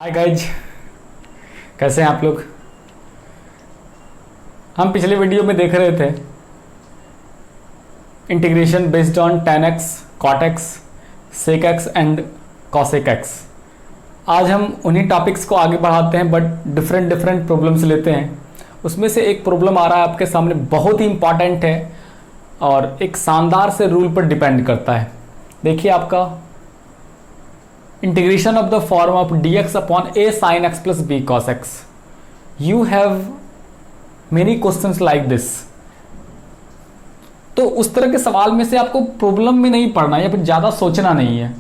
Hi guys, कैसे हैं आप लोग। हम पिछले वीडियो में देख रहे थे integration based on tan x, cot x, sec x and cosec x। आज हम उन्हीं टॉपिक्स को आगे बढ़ाते हैं बट डिफरेंट प्रॉब्लम्स लेते हैं। उसमें से एक प्रॉब्लम आ रहा है आपके सामने, बहुत ही इंपॉर्टेंट है और एक शानदार से रूल पर डिपेंड करता है। देखिए आपका integration of the form of dx upon a sin x plus b cos x. You have many questions like this. तो उस तरह के सवाल में से आपको प्रॉब्लम में नहीं पढ़ना है या फिर ज़्यादा सोचना नहीं है।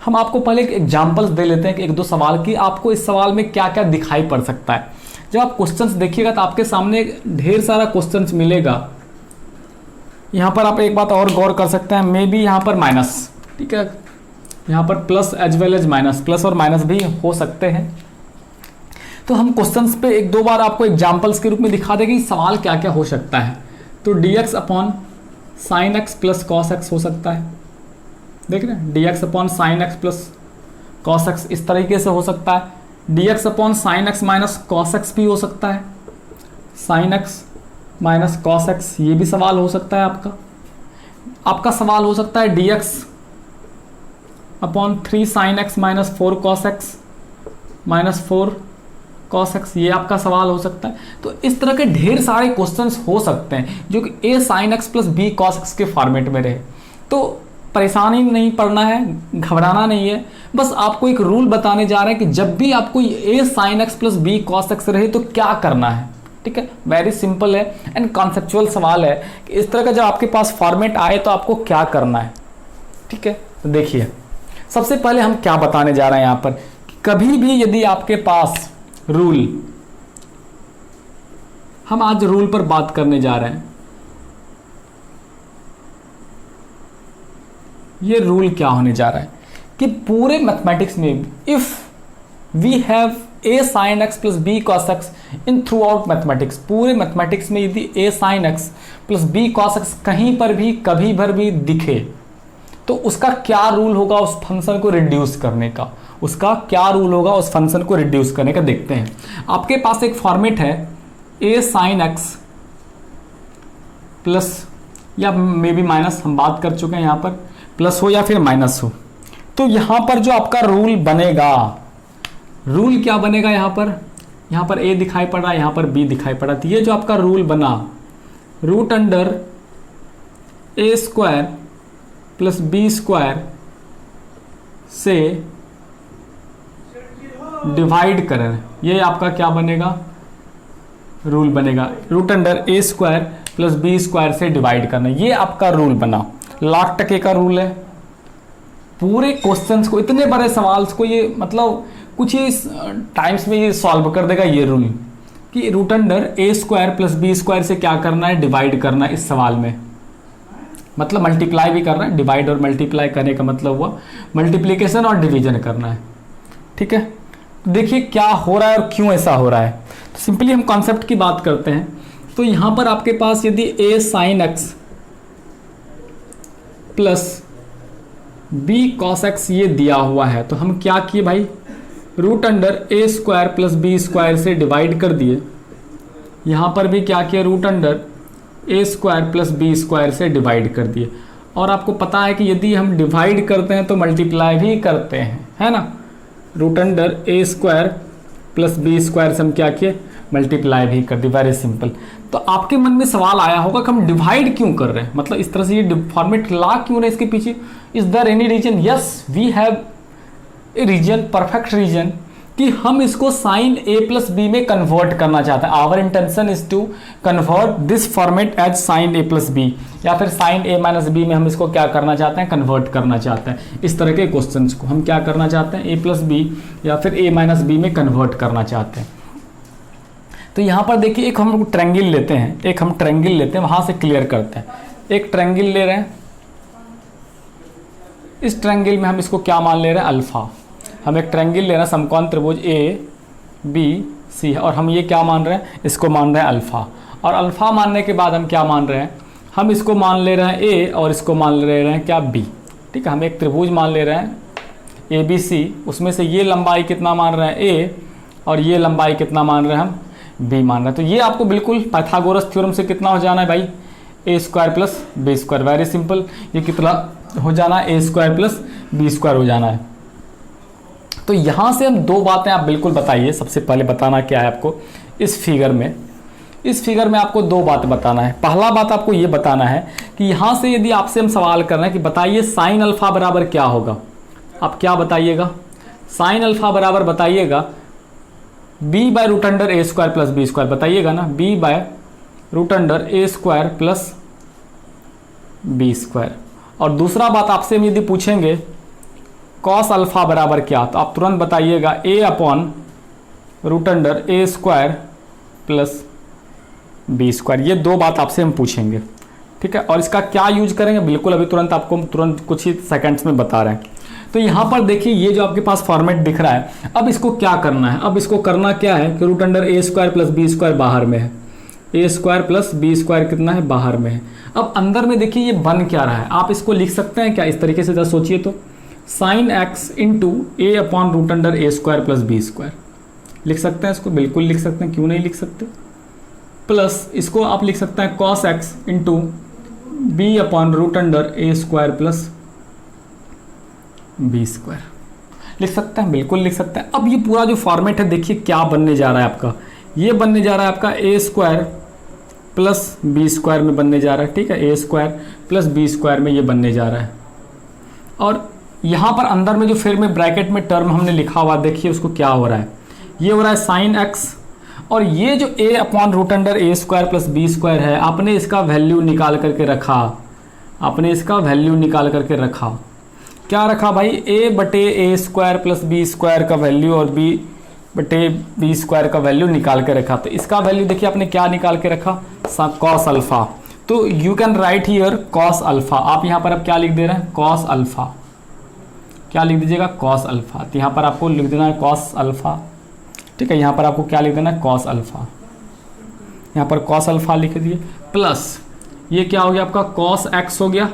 हम आपको पहले एक एग्जाम्पल्स दे लेते हैं कि एक दो सवाल की, आपको इस सवाल में क्या क्या दिखाई पड़ सकता है। जब आप क्वेश्चंस देखिएगा तो आपके सामने ढेर सारा क्वेश्चंस मिलेगा। यहाँ पर आप एक बात और गौर कर सकते हैं, मे बी यहाँ पर माइनस, ठीक है, यहाँ पर plus as well as minus, plus और माइनस भी हो सकते हैं। तो हम क्वेश्चंस पे एक दो बार आपको एग्जांपल्स के रूप में दिखा देंगे कि सवाल क्या क्या हो सकता है। तो dx upon sine x plus cos x हो सकता है, देख रहे हैं, dx upon sine x plus cos x इस तरीके से हो सकता है। dx upon sine x minus cos x भी हो सकता है, sine x minus cos x ये भी सवाल हो सकता है। आपका सवाल हो सकता है dx upon 3 sine x minus 4 cos x minus 4 cos x, ये आपका सवाल हो सकता है। तो इस तरह के ढेर सारे क्वेश्चंस हो सकते हैं जो कि a sine x plus B cos x के फॉर्मेट में रहे। तो परेशानी नहीं पड़ना है, घबराना नहीं है, बस आपको एक रूल बताने जा रहे हैं कि जब भी आपको a sine x plus B cos x रहे तो क्या करना है। ठीक है, वेरी सिंपल है एंड कॉन्सेप्चुअल सवाल है कि इस तरह का जब आपके पास फॉर्मेट आए तो आपको क्या करना है। ठीक है, तो देखिए सबसे पहले हम क्या बताने जा रहे हैं यहाँ पर, कभी भी यदि आपके पास रूल, हम आज रूल पर बात करने जा रहे हैं। ये रूल क्या होने जा रहा है कि पूरे मैथमेटिक्स में if we have a sin x plus b cos x in throughout mathematics, पूरे मैथमेटिक्स में यदि a sin x plus b cos x कहीं पर भी कभी भर भी दिखे तो उसका क्या रूल होगा उस फंक्शन को रिड्यूस करने का, उसका क्या रूल होगा उस फंक्शन को रिड्यूस करने का। देखते हैं, आपके पास एक फॉर्मेट है a sin x प्लस या मे बी माइनस, हम बात कर चुके हैं यहाँ पर प्लस हो या फिर माइनस हो। तो यहाँ पर जो आपका रूल बनेगा, रूल क्या बनेगा, यहाँ पर a दिखाई पड़ रहा है, यहाँ पर b दिखाई पड़ रहा है। तो ये जो आपका रूल बना, root under a square plus B square से डिवाइड करें, ये आपका क्या बनेगा, रूल बनेगा। रूट अंडर ए स्क्वायर प्लस बी स्क्वायर से डिवाइड करना, ये आपका रूल बना। लाख टके का रूल है। पूरे क्वेश्चंस को, इतने बड़े सवाल को ये मतलब कुछ ही टाइम्स में ये सॉल्व कर देगा ये रूल कि रूट अंडर ए स्क्वायर प्लस बी स्क्वायर से क्या करना है, डिवाइड करना है। इस सवाल में मतलब मल्टीप्लाई भी करना है, डिवाइड और मल्टीप्लाई करने का मतलब हुआ मल्टीप्लिकेशन और डिवीजन करना है। ठीक है, देखिए क्या हो रहा है और क्यों ऐसा हो रहा है। तो सिंपली हम कॉन्सेप्ट की बात करते हैं। तो यहाँ पर आपके पास यदि a sine x plus b cos x ये दिया हुआ है तो हम क्या किए भाई, root under a square plus B square से डिवाइड कर दिए। यहाँ पर भी क्या किया, root under a square plus B square से डिवाइड कर दिए। और आपको पता है कि यदि हम डिवाइड करते हैं तो मल्टीप्लाई भी करते हैं, है ना। Root under a square plus B square से हम क्या किए, मल्टीप्लाई भी कर दी। Very simple. तो आपके मन में सवाल आया होगा कि हम डिवाइड क्यों कर रहे हैं, मतलब इस तरह से ये फॉर्मेट ला क्यों रहे, इसके पीछे is there any reason. Yes, we have a reason, perfect reason, कि हम इसको साइन a प्लस बी में कन्वर्ट करना चाहते हैं। Our intention is to convert this format as sine a plus b, या फिर साइन a माइनस बी में हम इसको क्या करना चाहते हैं, कन्वर्ट करना चाहते हैं। इस तरह के क्वेश्चंस को हम क्या करना चाहते हैं, a प्लस बी या फिर a माइनस बी में कन्वर्ट करना चाहते हैं। तो यहाँ पर देखिए एक हम ट्रायंगल लेते हैं, वहाँ से क्लियर करते हैं। एक ट्रायंगल ले रहे हैं, इस ट्रायंगल में हम इसको क्या मान ले रहे हैं, अल्फा। हम एक ट्रायंगल ले रहे हैं, समकोण त्रिभुज ए बी सी है और हम ये क्या मान रहे हैं, इसको मान रहे हैं अल्फा। और अल्फा मानने के बाद हम क्या मान रहे हैं, हम इसको मान ले रहे हैं ए और इसको मान ले रहे हैं क्या, बी। ठीक है, हम एक त्रिभुज मान ले रहे हैं ए बी सी, उसमें से ये लंबाई कितना मान रहे हैं ए, और ये लंबाई कितना मान रहे हैं हम बी मान रहे हैं। तो ये आपको बिल्कुल पाइथागोरस थ्योरम से कितना हो जाना है भाई, A square plus B square. Very simple, ये कितना हो जाना है, A square plus B square हो जाना है। तो यहाँ से हम दो बातें आप बिल्कुल बताइए। सबसे पहले बताना क्या है आपको, इस फिगर में आपको दो बातें बताना है। पहला बात आपको ये बताना है कि यहाँ से यदि आपसे हम सवाल कर रहे हैं कि बताइए साइन अल्फा बराबर क्या होगा, आप क्या बताइएगा, साइन अल्फा बराबर बताइएगा b by root under A square plus B square, बताइएगा ना, b by root under A square plus B square. और दूसरा बात आपसे हम यदि पूछेंगे कॉस अल्फा बराबर क्या, तो आप तुरंत बताइएगा ए अपॉन रूट अंडर ए स्क्वायर प्लस बी स्क्वायर। ये दो बात आपसे हम पूछेंगे, ठीक है। और इसका क्या यूज करेंगे, बिल्कुल अभी तुरंत आपको तुरंत कुछ ही सेकंड्स में बता रहे हैं। तो यहाँ पर देखिए ये जो आपके पास फॉर्मेट दिख रहा है, अब इसको क्या करना है, अब इसको करना क्या है कि रूट अंडर ए स्क्वायर प्लस बी स्क्वायर बाहर में है, A square plus B square कितना है, बाहर में है। अब अंदर में देखिए ये बन क्या रहा है, आप इसको लिख सकते हैं क्या, इस तरीके से जरा सोचिए तो, साइन एक्स इंटू ए अपॉन रूट अंडर ए स्क्वायर प्लस बी स्क्वायर लिख सकते हैं, इसको बिल्कुल लिख सकते हैं, क्यों नहीं लिख सकते। प्लस इसको आप लिख सकते हैं cos x into B upon root under ए स्क्वायर प्लस बी स्क्वायर लिख सकते हैं, बिल्कुल लिख सकते हैं। अब ये पूरा जो फॉर्मेट है देखिए क्या बनने जा रहा है आपका, ये बनने जा रहा है आपका ए स्क्वायर प्लस बी स्क्वायर में बनने जा रहा है, ठीक है, A square plus B square में ये बनने जा रहा है। और यहाँ पर अंदर में जो फिर में ब्रैकेट में टर्म हमने लिखा हुआ देखिए उसको क्या हो रहा है, ये हो रहा है साइन एक्स, और ये जो ए अपॉन रूट अंडर ए स्क्वायर प्लस बी स्क्वायर है, आपने इसका वैल्यू निकाल करके रखा, आपने इसका वैल्यू निकाल करके रखा, क्या रखा भाई, ए बटे ए स्क्वायर प्लस बी स्क्वायर का वैल्यू और बी बटे बी स्क्वायर का वैल्यू निकाल के रखा। तो इसका वैल्यू देखिए आपने क्या निकाल के रखा, कॉस अल्फा। तो you can right here cos alpha, आप यहाँ पर अब क्या लिख दे रहे हैं, कॉस अल्फा, क्या लिख दीजिएगा, कॉस अल्फा। तो यहाँ पर आपको लिख देना है कॉस अल्फा, ठीक है, यहाँ पर आपको क्या लिख देना है, कॉस अल्फा, यहाँ पर कॉस अल्फा लिख दिए। प्लस ये क्या हो गया आपका, कॉस एक्स हो गया,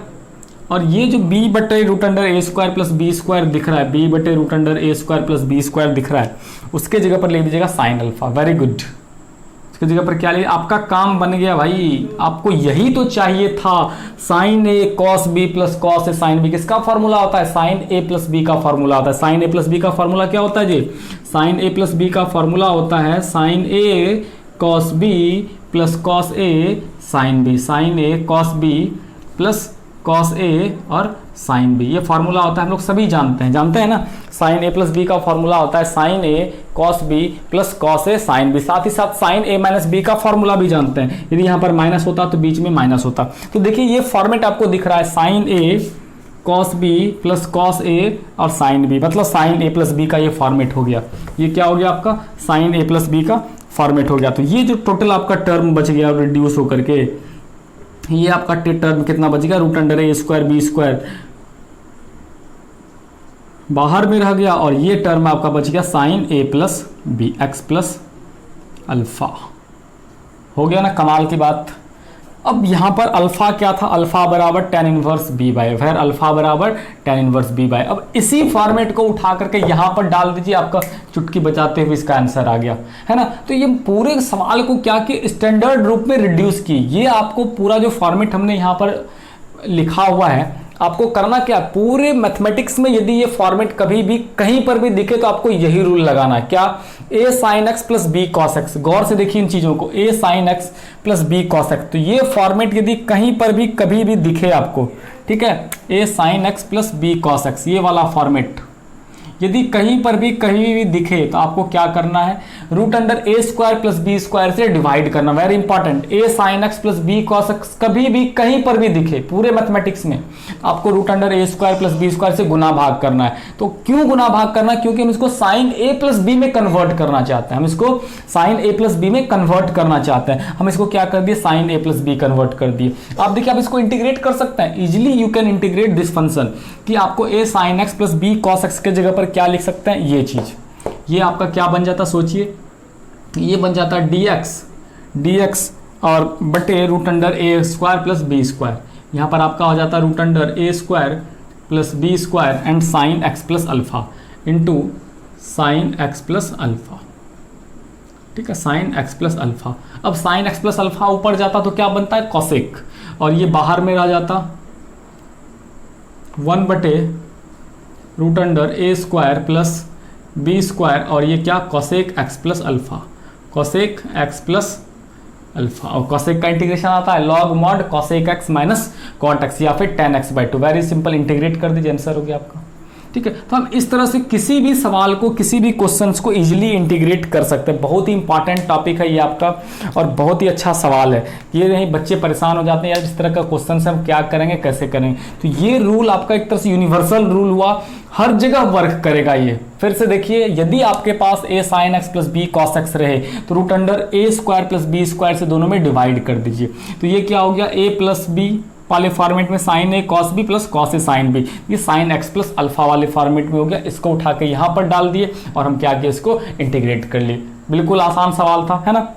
और ये जो b बटे रूट अंडर ए स्क्वायर प्लस बी स्क्वायर दिख रहा है, b बटे रूट अंडर ए स्क्वायर प्लस बी स्क्वायर दिख रहा है, उसके जगह पर लिख दीजिएगा साइन अल्फा। वेरी गुड, उसके जगह पर क्या लिखिए, आपका काम बन गया भाई, आपको यही तो चाहिए था, sign A cos B plus cos A sine B. किसका फॉर्मूला होता है, साइन ए प्लस बी का फॉर्मूला होता है। साइन ए प्लस बी का फॉर्मूला क्या होता है जी, साइन ए प्लस बी का फॉर्मूला होता है sign A cos B plus cos A sine B, sign A cos B plus cos A और साइन बी, ये फार्मूला होता है, हम लोग सभी जानते हैं ना। साइन ए प्लस बी का फार्मूला होता है sign A cos B plus cos A sine B, साथ ही साथ साइन ए माइनस बी का फार्मूला भी जानते हैं, यदि यहाँ पर माइनस होता तो बीच में माइनस होता। तो देखिए ये फॉर्मेट आपको दिख रहा है, sign A cos B plus cos A और साइन बी, मतलब साइन ए प्लस बी का ये फॉर्मेट हो गया। ये क्या हो गया आपका, साइन ए प्लस बी का फॉर्मेट हो गया। तो ये जो टोटल आपका टर्म बच गया रिड्यूस होकर के, ये आपका टर्म कितना बच गया, रूट अंडर ए स्क्वायर बी स्क्वायर बाहर में रह गया, और ये टर्म आपका बच गया sine A plus B x plus alpha. हो गया ना कमाल की बात। अब यहाँ पर अल्फा क्या था, अल्फा बराबर tan इनवर्स बी बाय, फिर अल्फा बराबर tan इनवर्स बी बाय। अब इसी फॉर्मेट को उठा करके यहाँ पर डाल दीजिए, आपका चुटकी बजाते हुए इसका आंसर आ गया, है ना। तो ये पूरे सवाल को क्या कि स्टैंडर्ड रूप में रिड्यूस की, ये आपको पूरा जो फॉर्मेट हमने यहाँ पर लिखा हुआ है, आपको करना क्या, पूरे मैथमेटिक्स में यदि ये फॉर्मेट कभी भी कहीं पर भी दिखे तो आपको यही रूल लगाना है, क्या, a sin x plus B cos x. गौर से देखिए इन चीजों को, a sin x plus B cos x. तो ये फॉर्मेट यदि कहीं पर भी कभी भी दिखे आपको, ठीक है, a sin x plus B cos x, ये वाला फॉर्मेट यदि कहीं पर भी कहीं भी दिखे तो आपको क्या करना है, रूट अंडर ए स्क्वायर प्लस बी स्क्वायर से डिवाइड करना। Very important, A sine x plus B cos x कभी भी कहीं पर भी दिखे पूरे मैथमेटिक्स में, आपको रूट अंडर ए स्क्वायर प्लस बी स्क्वायर से गुना भाग करना है। तो क्यों गुना भाग करना है, क्योंकि हम इसको साइन ए प्लस बी में कन्वर्ट करना चाहते हैं, हम इसको साइन ए प्लस बी में कन्वर्ट करना चाहते हैं। हम इसको क्या कर दिए, sign A plus B convert कर दिए। आप देखिए आप इसको इंटीग्रेट कर सकते हैं easily, you can integrate this function, कि आपको A sine x plus B cos x के जगह पर क्या लिख सकते हैं, ये चीज, ये आपका क्या बन जाता, सोचिए, ये बन जाता dx और बटे रूट अंडर ए स्क्वायर प्लस बी स्क्वायर। यहाँ पर आपका हो जाता root under A square plus B square and sine x plus alpha into sine x plus alpha. ठीक है, साइन एक्स प्लस अल्फा। अब साइन एक्स प्लस अल्फा ऊपर जाता तो क्या बनता है, कॉसेक, और ये बाहर में आ जाता 1/√अंडर a square plus B square, और ये क्या, cosec x plus alpha, cosec x plus alpha. और कॉसेक का इंटीग्रेशन आता है log mod cosec x minus cot x या फिर tan x/2। Very simple, integrate कर दीजिए, आंसर हो गया आपका। ठीक है, तो हम इस तरह से किसी भी सवाल को, किसी भी क्वेश्चंस को इजीली इंटीग्रेट कर सकते हैं। बहुत ही इंपॉर्टेंट टॉपिक है ये आपका, और बहुत ही अच्छा सवाल है। ये नहीं बच्चे परेशान हो जाते हैं यार इस तरह का क्वेश्चन से हम क्या करेंगे, कैसे करेंगे। तो ये रूल आपका एक तरह से यूनिवर्सल रूल हुआ, हर जगह वर्क करेगा ये। फिर से देखिए, यदि आपके पास a sin x plus B cos x रहे तो √a² प्लस बी स्क्वायर से दोनों में डिवाइड कर दीजिए। तो ये क्या हो गया, a प्लस बी वाले फॉर्मेट में sign A cos B plus cos A sine B, ये साइन एक्स प्लस अल्फा वाले फॉर्मेट में हो गया। इसको उठा के यहाँ पर डाल दिए और हम क्या किए, इसको इंटीग्रेट कर लिए। बिल्कुल आसान सवाल था, है ना।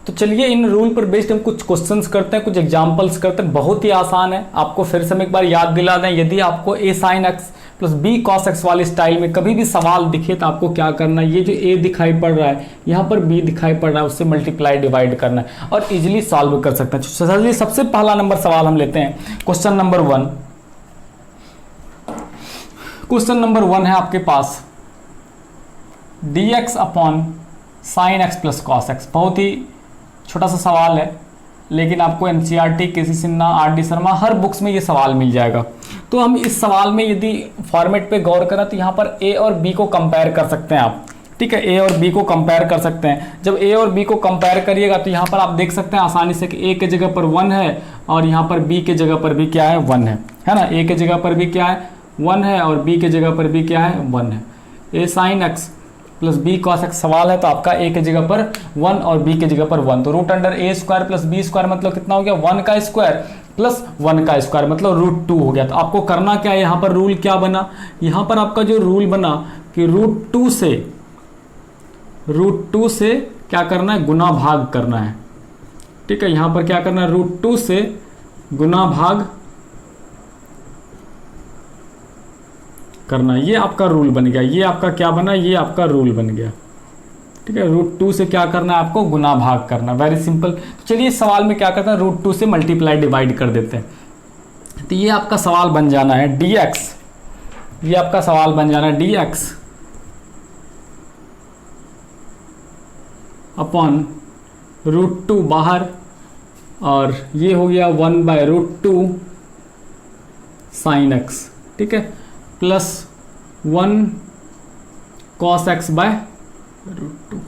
तो चलिए इन रूल पर बेस्ड हम कुछ क्वेश्चंस करते हैं, कुछ एग्जांपल्स करते हैं। बहुत ही आसान है, आपको फिर से हम एक बार याद दिला दें। यदि आपको a sin x plus b cos x वाले स्टाइल में कभी भी सवाल दिखे तो आपको क्या करना है, ये जो a दिखाई पड़ रहा है, यहाँ पर b दिखाई पड़ रहा है, उससे मल्टीप्लाई डिवाइड करना है और इजिली सॉल्व कर सकते हैं। चलिए सबसे पहला नंबर सवाल हम लेते हैं, क्वेश्चन नंबर 1। क्वेश्चन नंबर 1 है आपके पास dx upon sine x plus cos x. बहुत ही छोटा सा सवाल है, लेकिन आपको NCERT, KC Sinha, R D Sharma, हर बुक्स में ये सवाल मिल जाएगा। तो हम इस सवाल में यदि फॉर्मेट पे गौर करें तो यहाँ पर a और b को कंपेयर कर सकते हैं आप। ठीक है, a और b को कंपेयर कर सकते हैं। जब a और b को कंपेयर करिएगा तो यहाँ पर आप देख सकते हैं आसानी से कि a के जगह पर 1 है और यहाँ पर b के जगह पर भी क्या है, 1 है ना। a के जगह पर भी क्या है, 1 है, और b के जगह पर भी क्या है, 1 है। a sin x plus B cos x सवाल है तो आपका a के जगह पर 1 और b के जगह पर 1, तो √a² प्लस बी स्क्वायर मतलब कितना हो गया, 1 का स्क्वायर प्लस 1 का स्क्वायर मतलब √2 हो गया। तो आपको करना क्या है, यहाँ पर रूल क्या बना, यहाँ पर आपका जो रूल बना कि √2 से क्या करना है, गुना भाग करना है। ठीक है, यहाँ पर क्या करना है, √2 से गुना भाग करना, ये आपका रूल बन गया। ये आपका क्या बना, ये आपका रूल बन गया। ठीक है, √2 से क्या करना है, आपको गुना भाग करना, वेरी सिंपल। तो चलिए इस सवाल में क्या करते हैं, √2 से मल्टीप्लाई डिवाइड कर देते हैं। तो ये आपका सवाल बन जाना है dx, ये आपका सवाल बन जाना है dx अपॉन √2 बाहर, और ये हो गया 1/√2 साइन एक्स। ठीक है, प्लस 1 cos x बाय √2।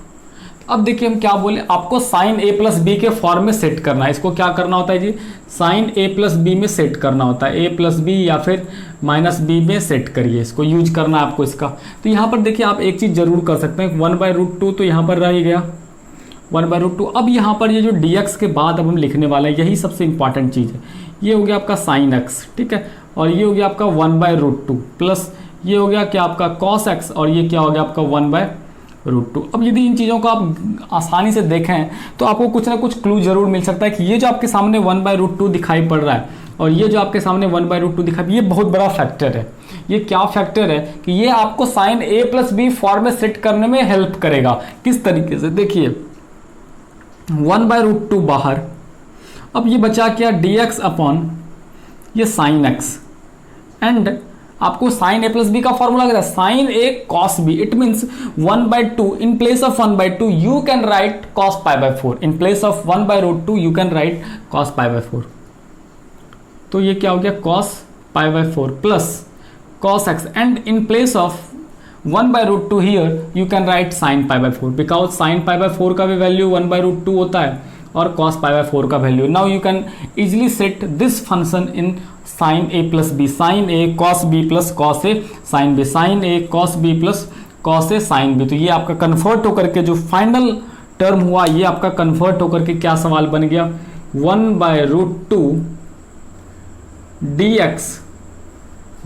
अब देखिए हम क्या बोले, आपको साइन a प्लस बी के फॉर्म में सेट करना है। इसको क्या करना होता है जी, साइन a प्लस बी में सेट करना होता है, a प्लस बी या फिर माइनस बी में सेट करिए, इसको यूज करना है आपको इसका। तो यहाँ पर देखिए आप एक चीज़ जरूर कर सकते हैं, 1/√2 तो यहाँ पर रह ही गया 1/√2। अब यहाँ पर ये जो dx के बाद अब हम लिखने वाले हैं, यही सबसे इंपॉर्टेंट चीज़ है। ये हो गया आपका साइन x, ठीक है, और ये हो गया आपका 1/√2 प्लस ये हो गया क्या आपका cos x, और ये क्या हो गया आपका 1/√2। अब यदि इन चीज़ों को आप आसानी से देखें तो आपको कुछ ना कुछ क्लू जरूर मिल सकता है कि ये जो आपके सामने 1/√2 दिखाई पड़ रहा है और ये जो आपके सामने 1/√2 दिखाई, ये बहुत बड़ा फैक्टर है। ये क्या फैक्टर है कि ये आपको sine a plus b form में सेट करने में हेल्प करेगा। किस तरीके से, देखिए 1/√2 बाहर, अब ये बचा क्या, dx अपॉन ये साइन x, एंड आपको साइन a प्लस बी का फॉर्मूला क्या था, sine a cos b। It means 1/2 in place of 1/2 you can write cos π/4, in place of 1/√2 you can write cos π/4। तो ये क्या हो गया cos π/4 plus cos x, and in place of 1/√2 here you can write sin π/4, because sin π/4 का भी value 1/√2 होता है और cos π/4 का value. Now you can easily set this function in sine a plus b, sine a cos b plus cos a sine b, sine a cos b plus cos a sine b। तो ये आपका convert होकर के जो final term हुआ, ये आपका convert होकर के क्या सवाल बन गया, 1/√2 dx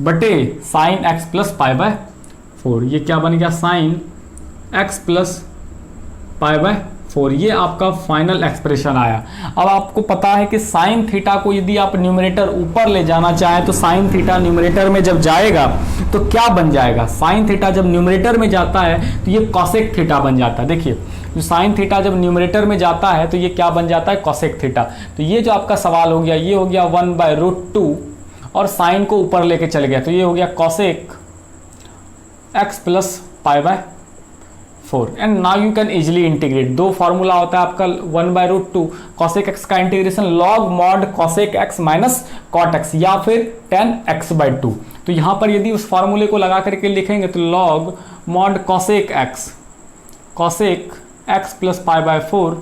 बटे साइन x प्लस π/4। 4। ये क्या बन गया, sine x plus pi by 4। ये आपका फाइनल एक्सप्रेशन आया। अब आपको पता है कि साइन थीटा को यदि आप न्यूमरेटर ऊपर ले जाना चाहें तो साइन थीटा न्यूमरेटर में जब जाएगा तो क्या बन जाएगा, साइन थीटा जब न्यूमरेटर में जाता है तो ये कॉसेक थीटा बन जाता है। देखिए जो साइन थीटा जब न्यूमरेटर में जाता है तो ये क्या बन जाता है, कॉसेक थीटा। तो ये जो आपका सवाल हो गया ये हो गया 1/√2 और साइन को ऊपर लेके चल गया तो ये हो गया cosec x plus pi by 4। And now you can easily integrate. दो फॉर्मूला होता है आपका 1/√2 कॉसेक x का integration log mod cosec x minus cot x या फिर tan x/2। तो यहां पर यदि उस फॉर्मूले को लगा करके लिखेंगे तो log mod cosec x plus pi by 4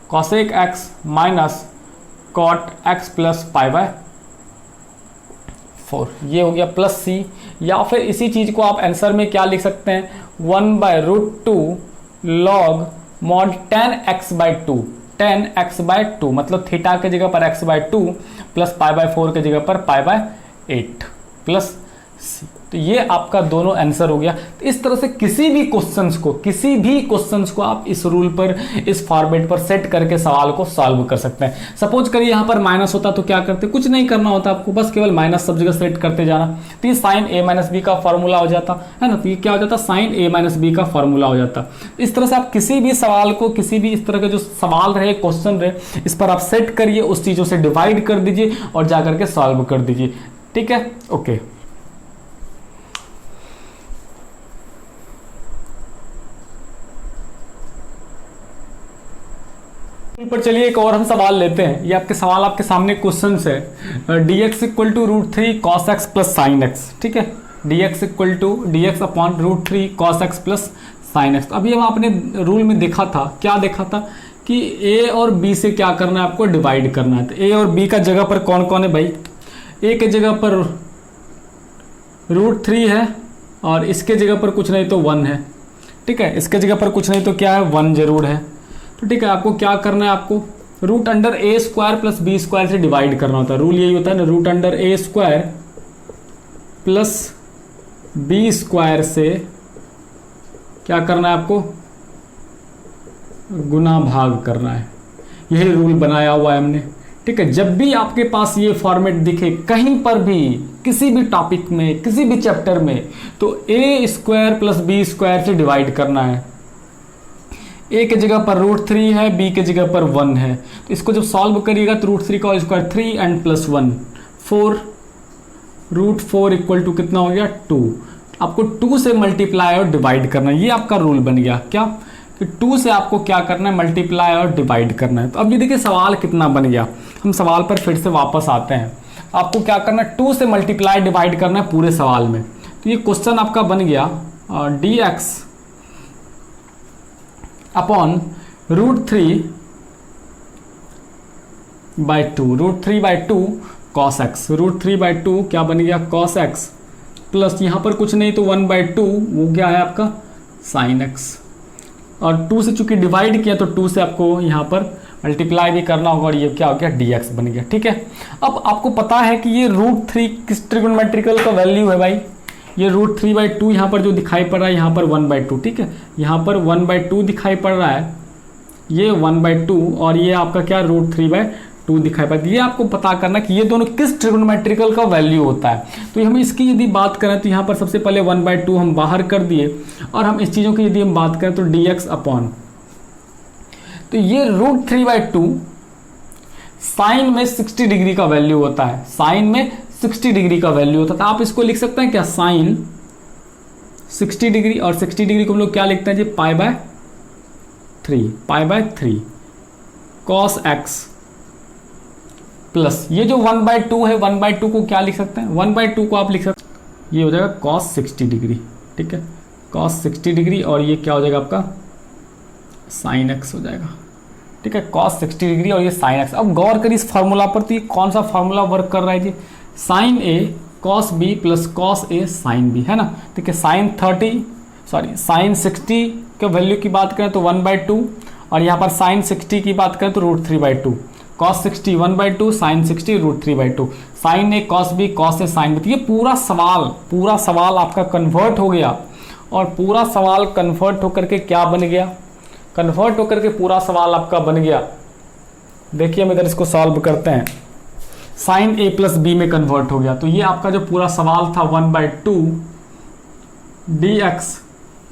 cosec x minus cot x plus pi by 4। ये हो गया प्लस सी। या फिर इसी चीज को आप आंसर में क्या लिख सकते हैं, 1/√2 log mod tan x/2। tan x/2 मतलब थीटा के जगह पर x/2 प्लस पाई बाय 4 के जगह पर पाई बाय 8 प्लस सी। तो ये आपका दोनों आंसर हो गया। तो इस तरह से किसी भी क्वेश्चंस को आप इस रूल पर, इस फॉर्मेट पर सेट करके सवाल को सॉल्व कर सकते हैं। सपोज करिए यहाँ पर माइनस होता तो क्या करते, कुछ नहीं करना होता आपको, बस केवल माइनस सब जगह सेट करते जाना। तो ये साइन a माइनस बी का फॉर्मूला हो जाता है ना। तो ये क्या हो जाता, साइन a माइनस बी का फॉर्मूला हो जाता। इस तरह से आप किसी भी सवाल को, किसी भी इस तरह के जो सवाल रहे, क्वेश्चन रहे, इस पर आप सेट करिए, उस चीज़ों से डिवाइड कर दीजिए और जाकर के सॉल्व कर दीजिए। ठीक है, ओके। पर चलिए एक और हम सवाल लेते हैं। ये आपके सवाल आपके सामने क्वेश्चन है, dx equal to √3 cos x plus sine x। ठीक है, dx equal to dx upon √3 cos x plus sine x। अभी हम आपने रूल में देखा था, क्या देखा था कि a और b से क्या करना है, आपको डिवाइड करना है। तो a और b का जगह पर कौन कौन है भाई, a के जगह पर √3 है और इसके जगह पर कुछ नहीं तो 1 है। ठीक है, इसके जगह पर कुछ नहीं तो क्या है, 1 जरूर है। तो ठीक है, आपको क्या करना है, आपको √a² प्लस b² से डिवाइड करना होता है। रूल यही होता है ना, √a² प्लस b² से क्या करना है, आपको गुना भाग करना है। यही रूल बनाया हुआ है हमने। ठीक है, जब भी आपके पास ये फॉर्मेट दिखे कहीं पर भी, किसी भी टॉपिक में, किसी भी चैप्टर में, तो a² प्लस b² से डिवाइड करना है। a के जगह पर √3 है, b के जगह पर 1 है। तो इसको जब सॉल्व करिएगा तो √3 का square 3 and plus 1 4, √4 equal to कितना हो गया, 2। आपको 2 से मल्टीप्लाई और डिवाइड करना है। ये आपका रूल बन गया क्या, कि 2 से आपको क्या करना है, मल्टीप्लाई और डिवाइड करना है। तो अब ये देखिए सवाल कितना बन गया। हम सवाल पर फिर से वापस आते हैं। आपको क्या करना है, 2 से मल्टीप्लाई डिवाइड करना है पूरे सवाल में। तो ये क्वेश्चन आपका बन गया dx अपॉन √3/2 √3/2 cos x। √3/2 क्या बन गया, cos x प्लस यहाँ पर कुछ नहीं तो 1/2, वो क्या है आपका sin x। और 2 से चूंकि डिवाइड किया तो 2 से आपको यहाँ पर मल्टीप्लाई भी करना होगा और ये क्या हो गया, dx बन गया। ठीक है, अब आपको पता है कि ये √3 किस ट्रिगोनोमेट्रिकल का वैल्यू है भाई, ये √3/2 यहाँ पर जो दिखाई पड़ रहा है, यहाँ पर 1/2। ठीक है, यहाँ पर 1/2 दिखाई पड़ रहा है, ये 1/2 और ये आपका क्या √3/2 दिखाई पड़ता है। ये आपको पता करना कि ये दोनों किस ट्रिगोनोमेट्रिकल का वैल्यू होता है। तो हम इसकी यदि बात करें तो यहाँ पर सबसे पहले 1/2 हम बाहर कर दिए और हम इस चीज़ों की यदि हम बात करें तो dx अपॉन, तो ये √3/2 साइन में 60 डिग्री का वैल्यू होता है, साइन में 60 डिग्री का वैल्यू होता है। तो आप इसको लिख सकते हैं क्या, साइन 60 डिग्री, और 60 डिग्री को हम लोग क्या लिखते हैं जी, पाई/3 cos x प्लस ये जो 1/2 है, 1/2 को क्या लिख सकते हैं, 1/2 को आप लिख सकते हैं, ये हो जाएगा cos 60 डिग्री। ठीक है, cos 60 डिग्री और ये क्या हो जाएगा आपका sin x हो जाएगा। ठीक है, cos 60 डिग्री और ये sin x। अब गौर करिए इस फार्मूला पर, तो ये कौन सा फार्मूला वर्क कर रहा है जी, sin a cos b plus cos a sin b, है ना। ठीक है, sin 60 के वैल्यू की बात करें तो 1/2 और यहाँ पर sin 60 की बात करें तो √3/2, cos 60 1/2, sin 60 √3/2, sin a cos b cos a sin b। तो ये पूरा सवाल आपका कन्वर्ट हो गया और पूरा सवाल कन्वर्ट होकर के क्या बन गया, कन्वर्ट होकर के पूरा सवाल आपका बन गया। देखिए हम इधर इसको सॉल्व करते हैं, साइन ए प्लस बी में कन्वर्ट हो गया। तो ये आपका जो पूरा सवाल था 1/2 dx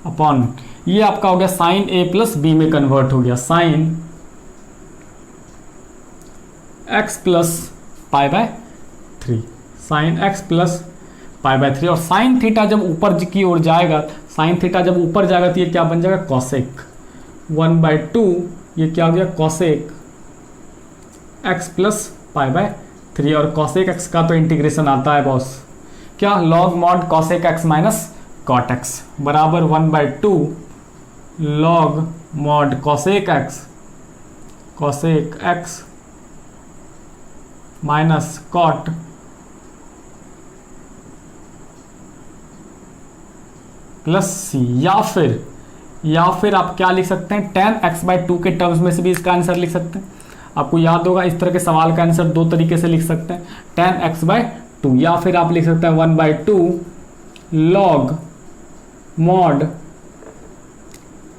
अपॉन, ये आपका हो गया साइन ए प्लस बी में कन्वर्ट हो गया, sine x plus π/3, sine x plus π/3। और साइन थीटा जब ऊपर की ओर जाएगा, साइन थीटा जब ऊपर जाएगा तो ये क्या बन जाएगा, कॉसेक 1/2, ये क्या हो गया कॉसेक x प्लस π/3। और कॉसेक x का तो इंटीग्रेशन आता है बॉस, क्या, log mod cosec x minus cot x बराबर 1/2 log mod cosec x minus cot plus C. या फिर आप क्या लिख सकते हैं, tan x/2 के टर्म्स में से भी इसका आंसर लिख सकते हैं। आपको याद होगा इस तरह के सवाल का आंसर दो तरीके से लिख सकते हैं, tan x/2, या फिर आप लिख सकते हैं 1/2 लॉग मॉड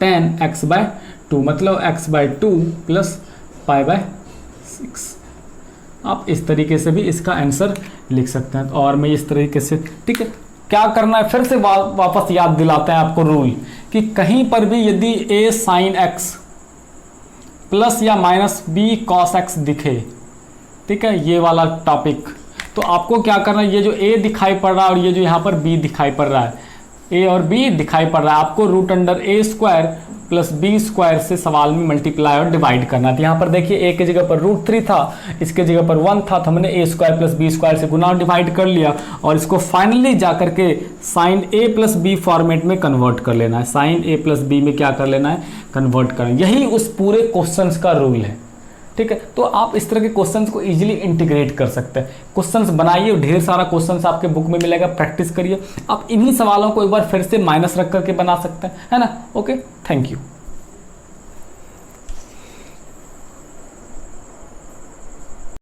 tan x/2, मतलब x/2 प्लस π/6। आप इस तरीके से भी इसका आंसर लिख सकते हैं। और मैं इस तरीके से, ठीक है, क्या करना है फिर से वापस याद दिलाते हैं आपको रूल, कि कहीं पर भी यदि a साइन x प्लस या माइनस b कॉस x दिखे, ठीक है, ये वाला टॉपिक, तो आपको क्या करना है, ये जो a दिखाई पड़ रहा है और ये जो यहाँ पर b दिखाई पड़ रहा है, a और b दिखाई पड़ रहा है, आपको √a² प्लस b² से सवाल में मल्टीप्लाई और डिवाइड करना है। तो यहाँ पर देखिए a के जगह पर √3 था, इसके जगह पर 1 था, तो हमने a² प्लस b² से गुना और डिवाइड कर लिया और इसको फाइनली जाकर के sine a plus b format में कन्वर्ट कर लेना है, साइन a प्लस b में क्या कर लेना है, कन्वर्ट करना। यही उस पूरे क्वेश्चंस का रूल है, ठीक है। तो आप इस तरह के क्वेश्चंस को इजीली इंटीग्रेट कर सकते हैं। क्वेश्चंस बनाइए, ढेर सारा क्वेश्चंस आपके बुक में मिलेगा, प्रैक्टिस करिए। आप इन्हीं सवालों को एक बार फिर से माइनस रख करके बना सकते हैं, है ना। Okay, thank you.